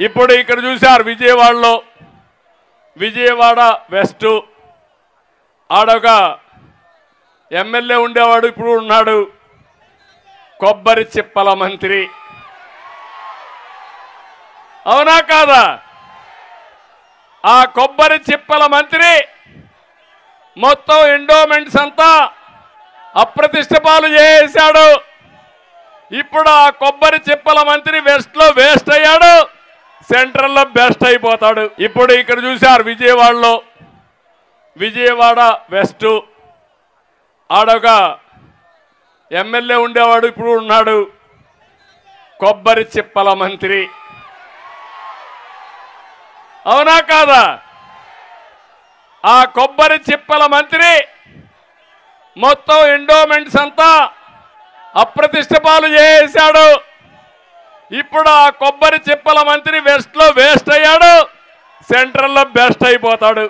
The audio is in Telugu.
ఇప్పుడు ఇక్కడ చూశారు విజయవాడలో, విజయవాడ వెస్ట్ ఆడొక ఎమ్మెల్యే ఉండేవాడు, ఇప్పుడు ఉన్నాడు కొబ్బరి చిప్పల మంత్రి. అవునా కాదా? ఆ కొబ్బరి చిప్పల మంత్రి మొత్తం ఎండోమెంట్స్ అంతా అప్రతిష్ట పాలు చేశాడు. ఇప్పుడు ఆ కొబ్బరి చిప్పల మంత్రి వెస్ట్ లో వేస్ట్ అయ్యాడు, సెంట్రల్ లో బెస్ట్ అయిపోతాడు. ఇప్పుడు ఇక్కడ చూశారు విజయవాడలో, విజయవాడ వెస్ట్ ఆడొక ఎమ్మెల్యే ఉండేవాడు, ఇప్పుడు ఉన్నాడు కొబ్బరి చిప్పల మంత్రి. అవునా కాదా? ఆ కొబ్బరి చిప్పల మంత్రి మొత్తం ఎండోమెంట్స్ అంతా అప్రతిష్ట పాలు చేశాడు. ఇప్పుడు ఆ కొబ్బరి చిప్పల మంత్రి వెస్ట్ లో వేస్ట్ అయ్యాడు, సెంట్రల్ లో బెస్ట్ అయిపోతాడు.